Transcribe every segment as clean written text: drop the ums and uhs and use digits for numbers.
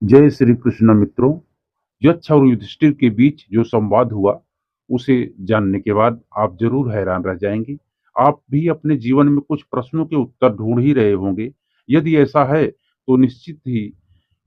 जय श्री कृष्ण मित्रों। यक्ष और युधिष्ठिर के बीच जो संवाद हुआ उसे जानने के बाद आप जरूर हैरान रह जाएंगे। आप भी अपने जीवन में कुछ प्रश्नों के उत्तर ढूंढ ही रहे होंगे। यदि ऐसा है तो निश्चित ही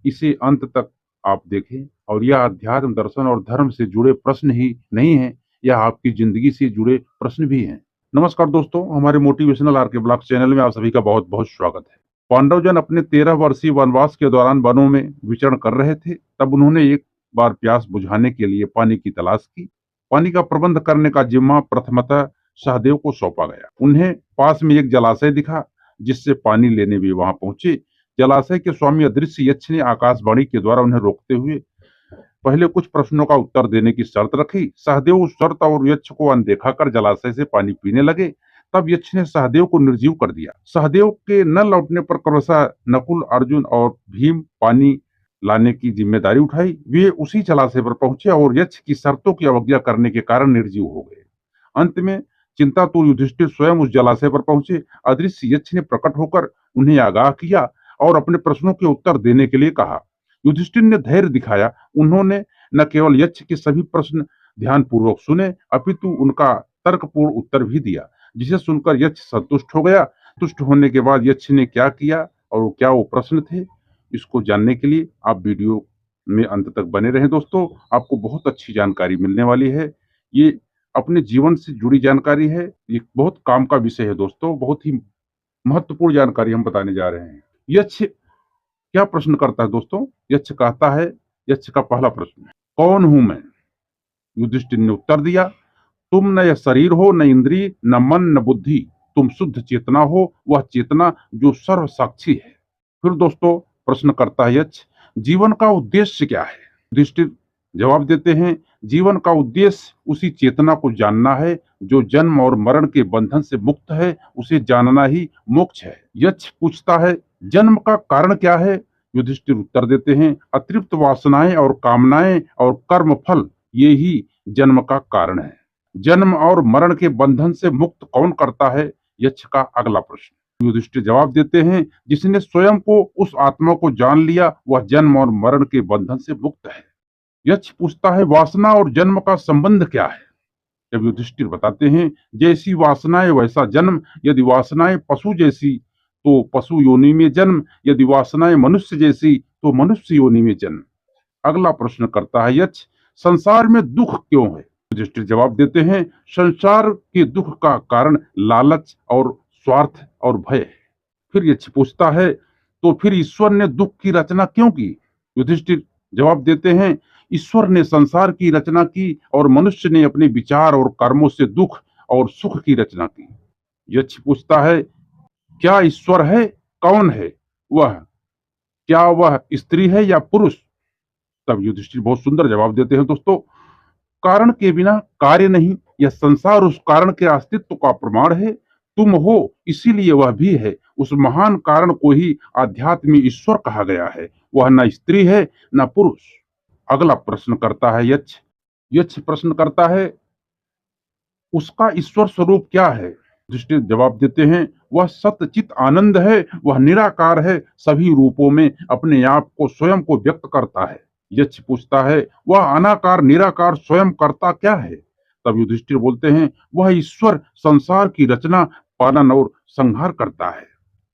इसे अंत तक आप देखें। और यह अध्यात्म दर्शन और धर्म से जुड़े प्रश्न ही नहीं है, यह आपकी जिंदगी से जुड़े प्रश्न भी हैं। नमस्कार दोस्तों, हमारे मोटिवेशनल आर के ब्लॉग चैनल में आप सभी का बहुत बहुत स्वागत है। पांडवजन अपने 13 वर्षीय वनवास के दौरान वनों में विचरण कर रहे थे। तब उन्होंने एक बार प्यास बुझाने के लिए पानी की तलाश की। पानी का प्रबंध करने का जिम्मा प्रथमतः सहदेव को सौंपा गया। उन्हें पास में एक जलाशय दिखा, जिससे पानी लेने वे वहां पहुंचे। जलाशय के स्वामी अदृश्य यक्ष ने आकाशवाणी के द्वारा उन्हें रोकते हुए पहले कुछ प्रश्नों का उत्तर देने की शर्त रखी। सहदेव उस शर्त और यक्ष को अनदेखा कर जलाशय से पानी पीने लगे। तब यक्ष ने सहदेव को निर्जीव कर दिया। सहदेव के न लौटने पर क्रमशः नकुल, अर्जुन और भीम पानी लाने की जिम्मेदारी उठाई। वे उसी जलाशय पर पहुंचे और यक्ष की शर्तों की अवज्ञा करने के कारण निर्जीव हो गए। अंत में चिंतातुर युधिष्ठिर स्वयं उस जलाशय पर पहुंचे। अदृश्य यक्ष ने प्रकट होकर उन्हें आगाह किया और अपने प्रश्नों के उत्तर देने के लिए कहा। युधिष्ठिर ने धैर्य दिखाया। उन्होंने न केवल यक्ष के सभी प्रश्न ध्यानपूर्वक सुने, अपितु उनका तर्कपूर्ण उत्तर भी दिया, जिसे सुनकर यक्ष संतुष्ट हो गया। तुष्ट होने के बाद यक्ष ने क्या किया और क्या वो प्रश्न थे, इसको जानने के लिए आप वीडियो में अंत तक बने रहें। दोस्तों, आपको बहुत अच्छी जानकारी मिलने वाली है। ये अपने जीवन से जुड़ी जानकारी है। ये बहुत काम का विषय है दोस्तों, बहुत ही महत्वपूर्ण जानकारी हम बताने जा रहे हैं। यक्ष क्या प्रश्न करता है दोस्तों? यक्ष कहता है, यक्ष का पहला प्रश्न है, कौन हूं मैं? युधिष्ठिर ने उत्तर दिया, तुम न यह शरीर हो, न इंद्रिय, न मन, न बुद्धि। तुम शुद्ध चेतना हो, वह चेतना जो सर्व साक्षी है। फिर दोस्तों प्रश्न करता है यक्ष, जीवन का उद्देश्य क्या है? युधिष्ठिर जवाब देते हैं, जीवन का उद्देश्य उसी चेतना को जानना है जो जन्म और मरण के बंधन से मुक्त है। उसे जानना ही मोक्ष है। यक्ष पूछता है, जन्म का कारण क्या है? युधिष्ठिर उत्तर देते हैं, अतृप्त वासनाएं और कामनाएं और कर्म फल, ये ही जन्म का कारण है। जन्म और मरण के बंधन से मुक्त कौन करता है? यक्ष का अगला प्रश्न। युधिष्ठिर जवाब देते हैं, जिसने स्वयं को उस आत्मा को जान लिया, वह जन्म और मरण के बंधन से मुक्त है। यक्ष पूछता है, वासना और जन्म का संबंध क्या है? जब युधिष्ठिर बताते हैं, जैसी वासनाएं वैसा जन्म। यदि वासनाएं पशु जैसी तो पशु योनि में जन्म, यदि वासनाएं मनुष्य जैसी तो मनुष्य योनि में जन्म। अगला प्रश्न करता है यक्ष, संसार में दुख क्यों है? युधिष्ठिर जवाब देते हैं, संसार के दुख का कारण लालच और स्वार्थ और भय है। फिर यक्ष पूछता है, तो फिर ईश्वर ने दुख की रचना क्यों की? युधिष्ठिर जवाब देते हैं, ईश्वर ने संसार की रचना की और मनुष्य ने अपने विचार और कर्मों से दुख और सुख की रचना की। यक्ष पूछता है, क्या ईश्वर है? कौन है वह? क्या वह स्त्री है या पुरुष? तब युधिष्ठिर बहुत सुंदर जवाब देते हैं दोस्तों, कारण के बिना कार्य नहीं। यह संसार उस कारण के अस्तित्व का प्रमाण है। तुम हो, इसीलिए वह भी है। उस महान कारण को ही आध्यात्म में ईश्वर कहा गया है। वह न स्त्री है न पुरुष। अगला प्रश्न करता है यक्ष। यक्ष प्रश्न करता है, उसका ईश्वर स्वरूप क्या है? युधिष्ठिर जवाब देते हैं, वह सतचित आनंद है। वह निराकार है, सभी रूपों में अपने आप को स्वयं को व्यक्त करता है। यक्ष पूछता है, वह अनाकार निराकार स्वयं करता क्या है? तब युधिष्ठिर बोलते हैं, वह ईश्वर संसार की रचना, पालन और संहार करता है।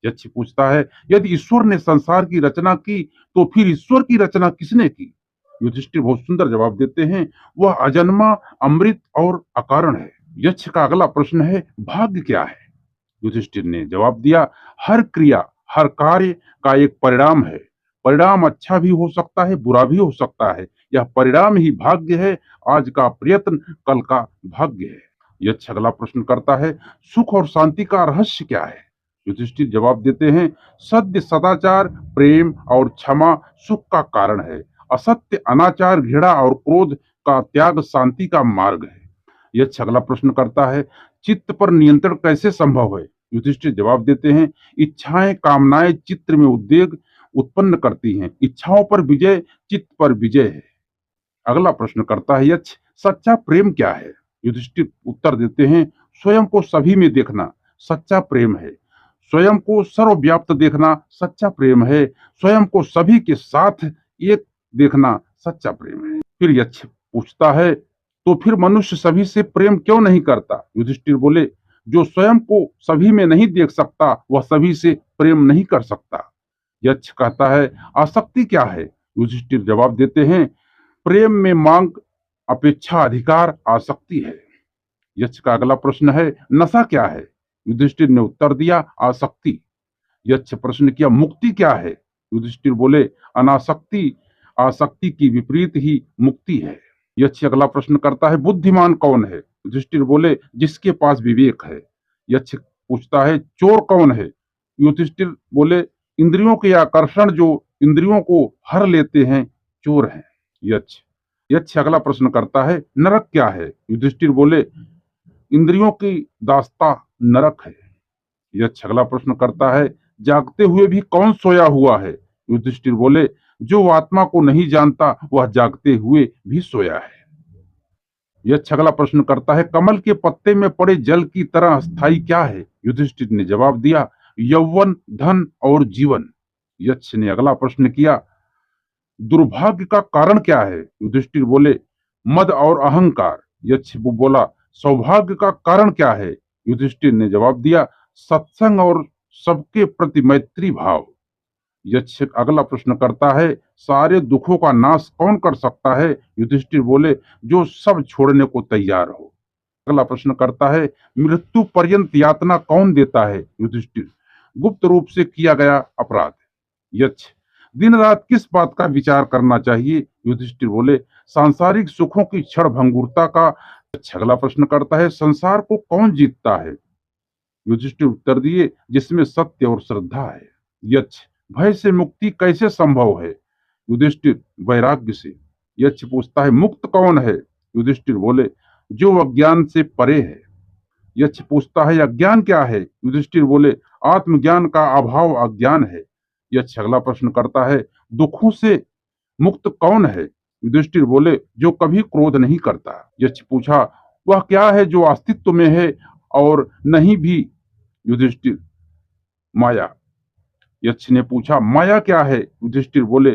यक्ष पूछता है, यदि ईश्वर ने संसार की रचना की तो फिर ईश्वर की रचना किसने की? युधिष्ठिर बहुत सुंदर जवाब देते हैं, वह अजन्मा, अमृत और अकारण है। यक्ष का अगला प्रश्न है, भाग्य क्या है? युधिष्ठिर ने जवाब दिया, हर क्रिया, हर कार्य का एक परिणाम है। परिणाम अच्छा भी हो सकता है, बुरा भी हो सकता है। यह परिणाम ही भाग्य है। आज का प्रयत्न कल का भाग्य है। यक्ष अगला प्रश्न करता है, सुख और शांति का रहस्य क्या है? युधिष्ठिर जवाब देते हैं, सत्य, सदाचार, प्रेम और क्षमा सुख का कारण है। असत्य, अनाचार, घृणा और क्रोध का त्याग शांति का मार्ग है। यक्ष अगला प्रश्न करता है, चित्त पर नियंत्रण कैसे संभव है? युधिष्ठिर जवाब देते हैं, इच्छाएं, कामनाएं चित्त में उद्वेग उत्पन्न करती हैं। इच्छाओं पर विजय चित्त पर विजय है। अगला प्रश्न करता है यक्ष, सच्चा प्रेम क्या है? युधिष्ठिर उत्तर देते हैं, स्वयं को सभी में देखना सच्चा प्रेम है। स्वयं को सर्वव्याप्त देखना सच्चा प्रेम है। स्वयं को सभी के साथ ये देखना सच्चा प्रेम है। फिर यक्ष पूछता है, तो फिर मनुष्य सभी से प्रेम क्यों नहीं करता? युधिष्ठिर बोले, जो स्वयं को सभी में नहीं देख सकता वह सभी से प्रेम नहीं कर सकता। यक्ष कहता है, आसक्ति क्या है? युधिष्ठिर जवाब देते हैं, प्रेम में मांग अपेक्षा अधिकार आसक्ति है। यक्ष का अगला प्रश्न है, नशा क्या है? युधिष्ठिर ने उत्तर दिया, आसक्ति। यक्ष प्रश्न किया, मुक्ति क्या है? युधिष्ठिर बोले, अनासक्ति आसक्ति की विपरीत ही मुक्ति है। यक्ष अगला प्रश्न करता है, बुद्धिमान कौन है? युधिष्ठिर बोले, जिसके पास विवेक है। यक्ष पूछता है, चोर कौन है? युधिष्ठिर बोले, इंद्रियों के आकर्षण जो इंद्रियों को हर लेते हैं चोर हैं। यक्ष यक्ष अगला प्रश्न करता है, नरक क्या है? युधिष्ठिर बोले, इंद्रियों की दास्ता नरक है। यक्ष अगला प्रश्न करता है, जागते हुए भी कौन सोया हुआ है? युधिष्ठिर बोले, जो आत्मा को नहीं जानता वह जागते हुए भी सोया है। यक्ष अगला प्रश्न करता है, कमल के पत्ते में पड़े जल की तरह स्थायी क्या है? युधिष्ठिर ने जवाब दिया, यौवन, धन और जीवन। यक्ष ने अगला प्रश्न किया, दुर्भाग्य का कारण क्या है? युधिष्ठिर बोले, मद और अहंकार। यक्ष बोला, सौभाग्य का कारण क्या है? युधिष्ठिर ने जवाब दिया, सत्संग और सबके प्रति मैत्री भाव। यक्ष अगला प्रश्न करता है, सारे दुखों का नाश कौन कर सकता है? युधिष्ठिर बोले, जो सब छोड़ने को तैयार हो। अगला प्रश्न करता है, मृत्यु पर्यंत यातना कौन देता है? युधिष्ठिर, गुप्त रूप से किया गया अपराध। यक्ष, दिन रात किस बात का विचार करना चाहिए? युधिष्ठिर बोले, सांसारिक सुखों की क्षण भंगुरता का। यक्ष अगला प्रश्न करता है, संसार को कौन जीतता है? युधिष्ठिर उत्तर दिए, जिसमें सत्य और श्रद्धा है। यक्ष, भय से मुक्ति कैसे संभव है? युधिष्ठिर, वैराग्य से। यक्ष पूछता है, मुक्त कौन है? युधिष्ठिर बोले, जो अज्ञान से परे है। यक्ष पूछता है, अज्ञान क्या है? युधिष्ठिर बोले, आत्मज्ञान का अभाव अज्ञान है। यक्ष अगला प्रश्न करता है, दुखों से मुक्त कौन है? युधिष्ठिर बोले, जो कभी क्रोध नहीं करता। यक्ष पूछा, वह क्या है जो अस्तित्व में है और नहीं भी? युधिष्ठिर, माया। यक्ष ने पूछा, माया क्या है? युधिष्ठिर बोले,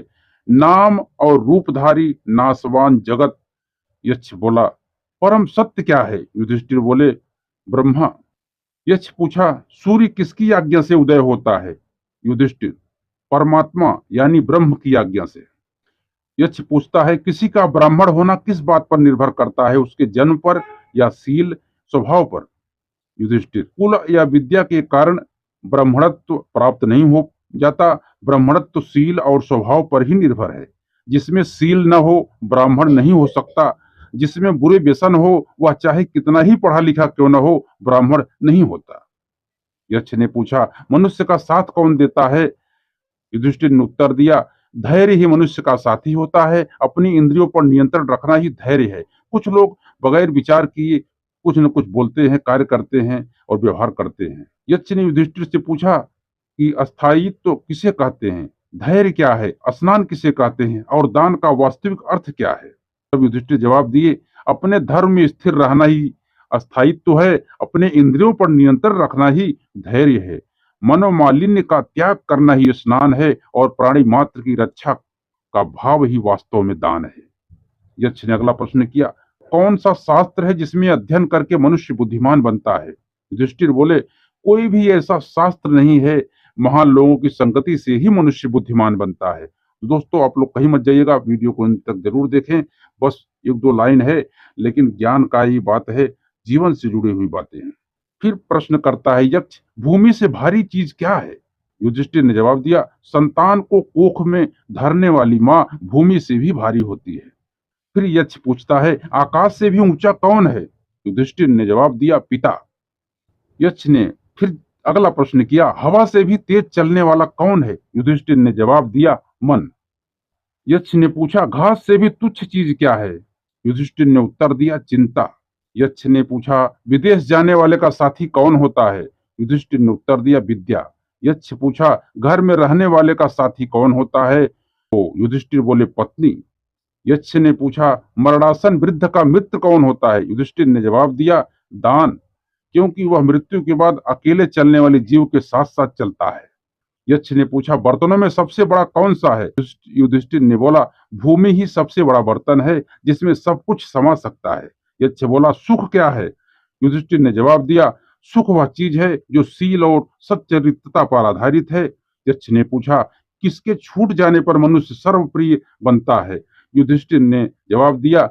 नाम और रूपधारी नाशवान जगत। यक्ष बोला, परम सत्य क्या है? युधिष्ठिर बोले, ब्रह्मा। यक्ष पूछा, सूर्य किसकी आज्ञा से उदय होता है? युधिष्ठिर, परमात्मा यानी ब्रह्म की आज्ञा से। यक्ष पूछता है, किसी का ब्राह्मण होना किस बात पर निर्भर करता है? उसके जन्म पर या शील स्वभाव पर? युधिष्ठिर, कुल या विद्या के कारण ब्राह्मणत्व प्राप्त नहीं हो जाता। ब्राह्मणत्व शील और स्वभाव पर ही निर्भर है। जिसमें शील न हो ब्राह्मण नहीं हो सकता। जिसमें बुरे व्यसन हो वह चाहे कितना ही पढ़ा लिखा क्यों न हो ब्राह्मण नहीं होता। यक्ष ने पूछा, मनुष्य का साथ कौन देता है? युधिष्ठिर ने उत्तर दिया, धैर्य ही मनुष्य का साथी होता है। अपनी इंद्रियों पर नियंत्रण रखना ही धैर्य है। कुछ लोग बगैर विचार किए कुछ न कुछ बोलते हैं, कार्य करते हैं और व्यवहार करते हैं। यक्ष ने युधिष्ठिर से पूछा कि अस्थायित्व किसे कहते हैं? धैर्य क्या है? स्नान किसे कहते हैं? और दान का वास्तविक अर्थ क्या है? तब युधिष्ठिर जवाब दिए, अपने धर्म में स्थिर रहना ही अस्थायित्व है। अपने इंद्रियों पर नियंत्रण रखना ही धैर्य है। मनोमालिन्य का त्याग करना ही स्नान है और प्राणी मात्र की रक्षा का भाव ही वास्तव में दान है। यक्ष ने अगला प्रश्न किया, कौन सा शास्त्र है जिसमें अध्ययन करके मनुष्य बुद्धिमान बनता है? युधिष्ठिर बोले, कोई भी ऐसा शास्त्र नहीं है। महान लोगों की संगति से ही मनुष्य बुद्धिमान बनता है। तो दोस्तों, आप लोग कहीं मत जाइएगा, वीडियो को अंत तक जरूर देखें। बस एक दो लाइन है, लेकिन ज्ञान का ही बात है, जीवन से जुड़ी हुई बातें हैं। फिर प्रश्न करता है यक्ष, भूमि से भारी चीज क्या है? युधिष्ठिर ने जवाब दिया, संतान को कोख में धरने वाली माँ भूमि से भी भारी होती है। फिर यक्ष पूछता है, आकाश से भी ऊंचा कौन है? युधिष्ठिर ने जवाब दिया, पिता। यक्ष ने फिर अगला प्रश्न किया, हवा से भी तेज चलने वाला कौन है? युधिष्ठिर ने जवाब दिया, मन। यक्ष ने पूछा, घास से भी तुच्छ चीज क्या है? युधिष्ठिर ने उत्तर दिया, चिंता। यक्ष ने पूछा, विदेश जाने वाले का साथी कौन होता है? युधिष्ठिर ने उत्तर दिया, विद्या। यक्ष पूछा, घर में रहने वाले का साथी कौन होता है? तो युधिष्ठिर बोले, पत्नी। यक्ष ने पूछा, मरणासन वृद्ध का मित्र कौन होता है? युधिष्ठिर ने जवाब दिया, दान, क्योंकि वह मृत्यु के बाद अकेले चलने वाले जीव के साथ साथ चलता है। यक्ष ने पूछा, बर्तनों में सबसे बड़ा कौन सा है? युधिष्ठिर ने बोला, भूमि ही सबसे बड़ा बर्तन है जिसमें सब कुछ समा सकता है। यक्ष बोला, सुख क्या है? युधिष्ठिर ने जवाब दिया, सुख वह चीज है जो सील और सच्चरित्रता पर आधारित है। यक्ष ने पूछा, किसके छूट जाने पर मनुष्य सर्वप्रिय बनता है? युधिष्ठिर ने जवाब दिया,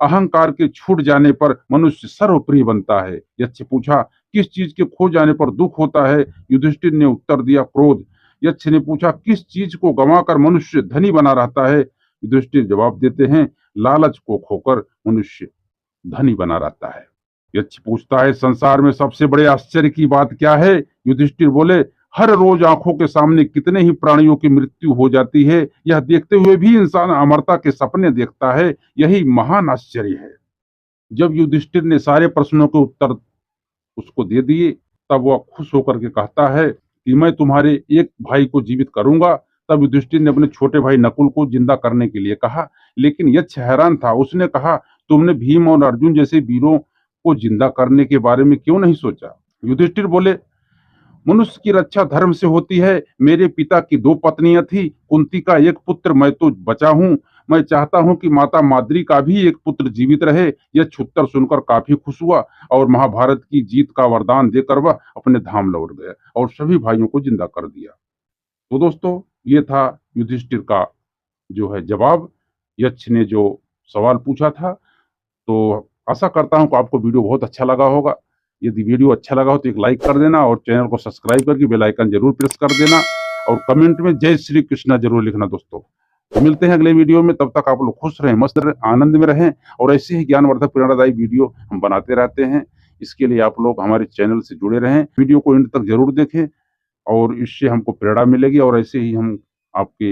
अहंकार के छूट जाने पर मनुष्य सर्वप्रिय बनता है। यक्ष पूछा, किस चीज के खो जाने पर दुख होता है? युधिष्ठिर ने उत्तर दिया, क्रोध। यक्ष ने पूछा, किस चीज को गंवाकर मनुष्य धनी बना रहता है? युधिष्ठिर जवाब देते हैं, लालच को खोकर मनुष्य धनी बना रहता है। यक्ष पूछता है, संसार में सबसे बड़े आश्चर्य की बात क्या है? युधिष्ठिर बोले, हर रोज आंखों के सामने कितने ही प्राणियों की मृत्यु हो जाती है, यह देखते हुए भी इंसान अमरता के सपने देखता है, यही महान आश्चर्य है। जब युधिष्ठिर ने सारे प्रश्नों के उत्तर उसको दे दिए, तब वह खुश होकर के कहता है कि मैं तुम्हारे एक भाई को जीवित करूंगा। तब युधिष्ठिर ने अपने छोटे भाई नकुल को जिंदा करने के लिए कहा, लेकिन यक्ष हैरान था। उसने कहा, तुमने भीम और अर्जुन जैसे वीरों को जिंदा करने के बारे में क्यों नहीं सोचा? युधिष्ठिर बोले, मनुष्य की रक्षा धर्म से होती है। मेरे पिता की 2 पत्नियां थी, कुंती का एक पुत्र, मैं तो बचा हूं। मैं चाहता हूं कि माता माद्री का भी एक पुत्र जीवित रहे। यह उत्तर सुनकर काफी खुश हुआ और महाभारत की जीत का वरदान देकर वह अपने धाम लौट गया और सभी भाइयों को जिंदा कर दिया। तो दोस्तों, ये था युधिष्ठिर का जो है जवाब, यक्ष ने जो सवाल पूछा था। तो आशा करता हूँ कि आपको वीडियो बहुत अच्छा लगा होगा। यदि वीडियो अच्छा लगा हो तो एक लाइक कर देना और चैनल को सब्सक्राइब करके बेल आइकन जरूर प्रेस कर देना और कमेंट में जय श्री कृष्णा जरूर लिखना दोस्तों। तो मिलते हैं अगले वीडियो में, तब तक आप लोग खुश रहें, मस्त रहें, आनंद में रहें और ऐसे ही ज्ञानवर्धक प्रेरणादायी वीडियो हम बनाते रहते हैं। इसके लिए आप लोग हमारे चैनल से जुड़े रहें, वीडियो को एंड तक जरूर देखें और इससे हमको प्रेरणा मिलेगी और ऐसे ही हम आपके